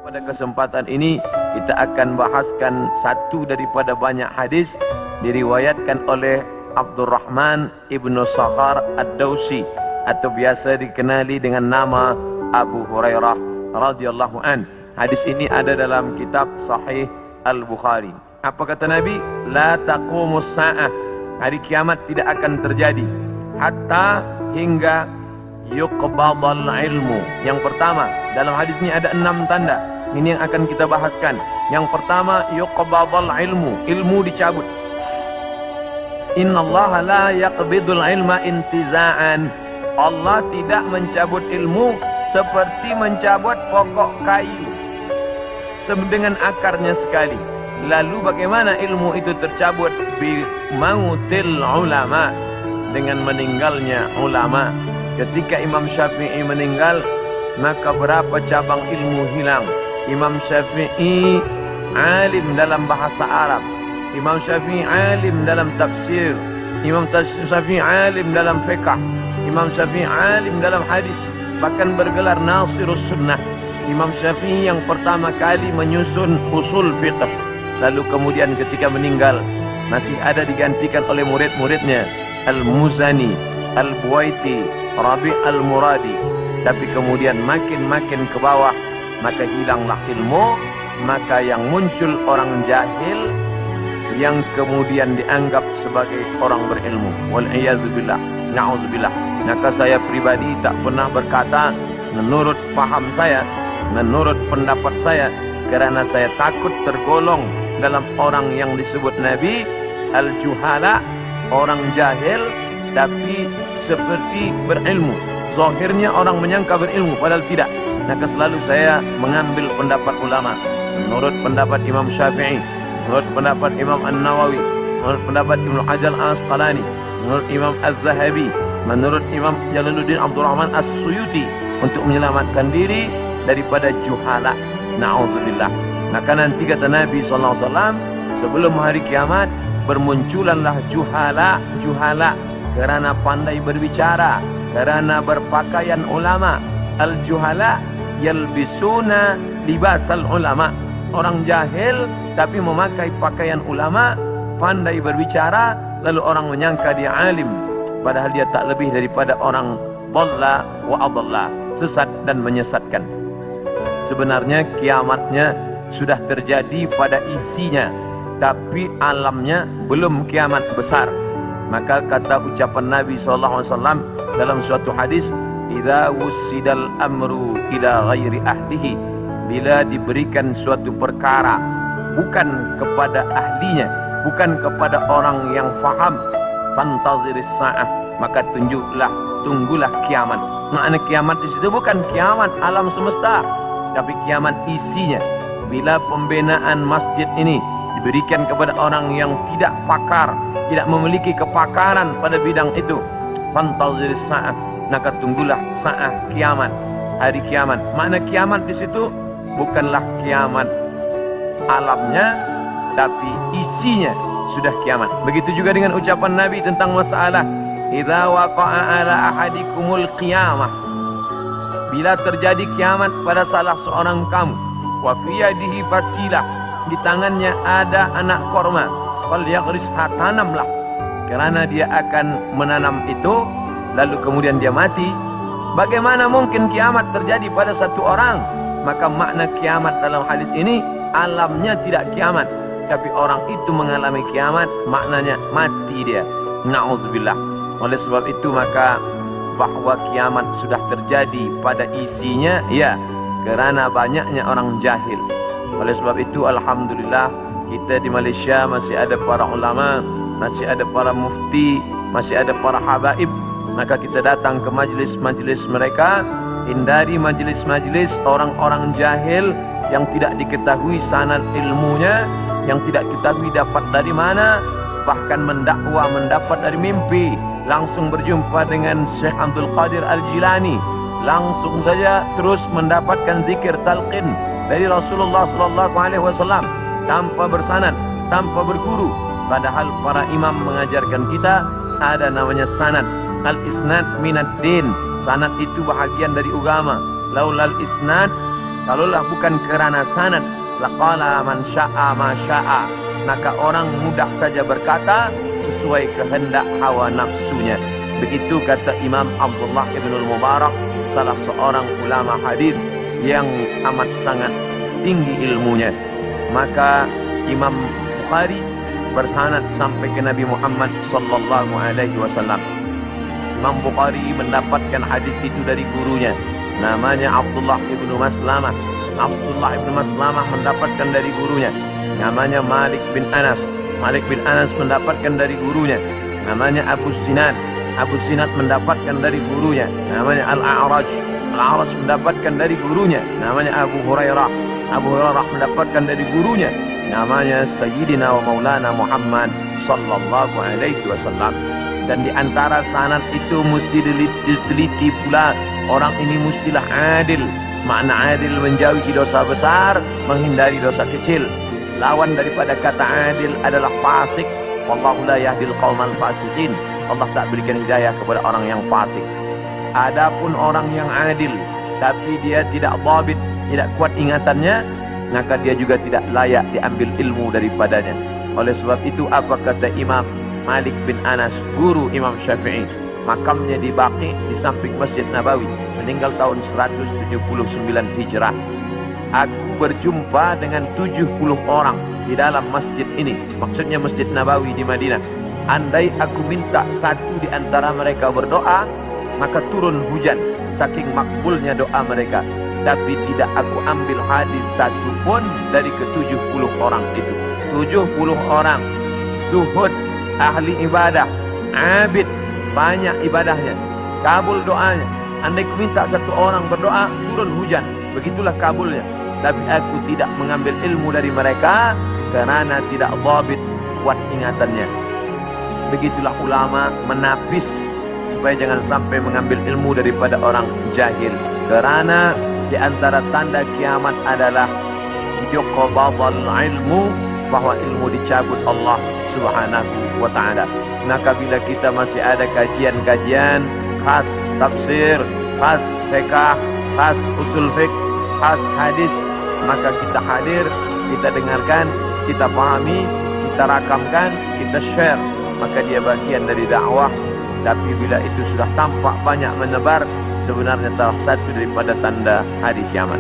Pada kesempatan ini kita akan bahaskan satu daripada banyak hadis diriwayatkan oleh Abdurrahman ibnu Sakhar ad-Dawsi atau biasa dikenali dengan nama Abu Hurairah radhiyallahu an. Hadis ini ada dalam kitab Sahih Al-Bukhari. Apa kata Nabi? La taqumus sa'ah. Hari kiamat tidak akan terjadi hatta hingga yuqbadal ilmu. Yang pertama, dalam hadis ini ada 6 tanda. Ini yang akan kita bahaskan. Yang pertama, yuqbadal ilmu. Ilmu dicabut. Innallaha la yaqbidul ilma intiza'an. Allah tidak mencabut ilmu seperti mencabut pokok kayu dengan akarnya sekali. Lalu bagaimana ilmu itu tercabut? Bi mautil ulama, dengan meninggalnya ulama. Ketika Imam Syafi'i meninggal, maka berapa cabang ilmu hilang. Imam Syafi'i alim dalam bahasa Arab, Imam Syafi'i alim dalam tafsir, Imam Syafi'i alim dalam fiqh, Imam Syafi'i alim dalam hadis, bahkan bergelar Nasirus Sunnah. Imam Syafi'i yang pertama kali menyusun usul fiqh. Lalu kemudian ketika meninggal, masih ada digantikan oleh murid-muridnya, Al-Muzani, Al-Buwaiti, Rabi' Al-Muradi. Tapi kemudian makin ke bawah, maka hilanglah ilmu. Maka yang muncul orang jahil yang kemudian dianggap sebagai orang berilmu. Wal'iyadzubillah, na'udzubillah. Maka saya pribadi tak pernah berkata menurut faham saya, menurut pendapat saya, kerana saya takut tergolong dalam orang yang disebut Nabi al-juhala, orang jahil tapi seperti berilmu. Zahirnya orang menyangka berilmu padahal tidak. Maka selalu saya mengambil pendapat ulama. Menurut pendapat Imam Syafi'i, menurut pendapat Imam An-Nawawi, menurut pendapat Ibnu Hajar Al-Asqalani, menurut Imam Az-Zahabi, menurut Imam Jalaluddin Abdul Rahman As-Suyuti, untuk menyelamatkan diri daripada juhala. Na'udzubillah. Maka nanti kata Nabi SAW, sebelum hari kiamat bermunculanlah juhala kerana pandai berbicara, kerana berpakaian ulama. Al-juhala yalbisuna libasal ulama. Orang jahil tapi memakai pakaian ulama, pandai berbicara, lalu orang menyangka dia alim, padahal dia tak lebih daripada orang dhalla wa adalla, sesat dan menyesatkan. Sebenarnya kiamatnya sudah terjadi pada isinya, tapi alamnya belum kiamat besar. Maka kata ucapan Nabi SAW dalam suatu hadis, idza wussidal amru ila ghairi ahlihi, bila diberikan suatu perkara bukan kepada ahlinya, bukan kepada orang yang faham, fantaziris sa'ah, maka tunggulah kiamat. Makna kiamat di situ bukan kiamat alam semesta, tapi kiamat isinya. Bila pembinaan masjid ini diberikan kepada orang yang tidak pakar, tidak memiliki kepakaran pada bidang itu, fantaziris sa'ah, maka tunggulah sa'ah, kiamat, hari kiamat. Makna kiamat di situ bukanlah kiamat alamnya, tapi isinya sudah kiamat. Begitu juga dengan ucapan Nabi tentang masalah idza waqa'a ala ahadikumul qiyamah, bila terjadi kiamat pada salah seorang kamu, wa fi yadihi fasilah, di tangannya ada anak korma, falyagrisha, tanamlah, kerana dia akan menanam itu, lalu kemudian dia mati. Bagaimana mungkin kiamat terjadi pada satu orang? Maka makna kiamat dalam hadis ini, alamnya tidak kiamat, tapi orang itu mengalami kiamat, maknanya mati dia. Na'udzubillah. Oleh sebab itu maka bahwa kiamat sudah terjadi pada isinya, ya, kerana banyaknya orang jahil. Oleh sebab itu alhamdulillah kita di Malaysia masih ada para ulama, masih ada para mufti, masih ada para habaib. Maka kita datang ke majlis-majlis mereka, hindari majlis-majlis orang-orang jahil yang tidak diketahui sanad ilmunya, yang tidak diketahui dapat dari mana, bahkan mendakwa mendapat dari mimpi. Langsung berjumpa dengan Syekh Abdul Qadir Al-Jilani, langsung saja terus mendapatkan zikir talqin dari Rasulullah SAW tanpa bersanad, tanpa berguru. Padahal para imam mengajarkan kita ada namanya sanad. Al-isnad minad din, sanad itu bahagian dari agama. Laulal isnad Kalaulah bukan kerana sanad, laqala man syaa ma syaa, maka orang mudah saja berkata sesuai kehendak hawa nafsunya. Begitu kata Imam Abdullah ibn al-Mubarak, salah seorang ulama hadis yang amat sangat tinggi ilmunya. Maka Imam Bukhari bersanad sampai ke Nabi Muhammad sallallahu alaihi wasallam. Imam Bukhari mendapatkan hadis itu dari gurunya, namanya Abdullah ibn Maslamah. Abdullah ibn Maslamah mendapatkan dari gurunya, namanya Malik bin Anas. Malik bin Anas mendapatkan dari gurunya, namanya Abu Sinad. Abu Sinad mendapatkan dari gurunya, namanya Al-A'raj. Al-A'raj mendapatkan dari gurunya, namanya Abu Hurairah. Abu Hurairah mendapatkan dari gurunya, namanya Sayyidina wa Maulana Muhammad sallallahu alaihi wasallam. Dan di antara sanad itu mesti diteliti pula, orang ini mestilah adil. Makna adil menjauhi dosa besar, menghindari dosa kecil. Lawan daripada kata adil adalah fasik. Wallahu la yahdil qaumal fasiqin. Allah tak berikan hidayah kepada orang yang fasik. Adapun orang yang adil tapi dia tidak dhabit, tidak kuat ingatannya, maka dia juga tidak layak diambil ilmu daripadanya. Oleh sebab itu apa kata Imam Malik bin Anas, guru Imam Syafi'i? Makamnya di Baqi di samping Masjid Nabawi, meninggal tahun 179 Hijrah. Aku berjumpa dengan 70 orang di dalam masjid ini, maksudnya Masjid Nabawi di Madinah. Andai aku minta satu di antara mereka berdoa, maka turun hujan saking makbulnya doa mereka. Tapi tidak aku ambil hadis satu pun dari ke-70 orang itu. 70 orang zuhud, ahli ibadah, abid, banyak ibadahnya, kabul doanya. Andai aku minta satu orang berdoa, turun hujan, begitulah kabulnya. Tapi aku tidak mengambil ilmu dari mereka kerana tidak dhabit, kuat ingatannya. Begitulah ulama menapis supaya jangan sampai mengambil ilmu daripada orang jahil. Kerana di antara tanda kiamat adalah yuqbadul ilmu, bahwa ilmu dicabut Allah Subhanahu wa ta'ala. Maka bila kita masih ada kajian-kajian khas tafsir, khas fiqh, khas usul fiqh, khas hadis, maka kita hadir, kita dengarkan, kita pahami, kita rakamkan, kita share. Maka dia bagian dari dakwah. Tapi bila itu sudah tampak banyak menebar, sebenarnya salah satu daripada tanda hari kiamat.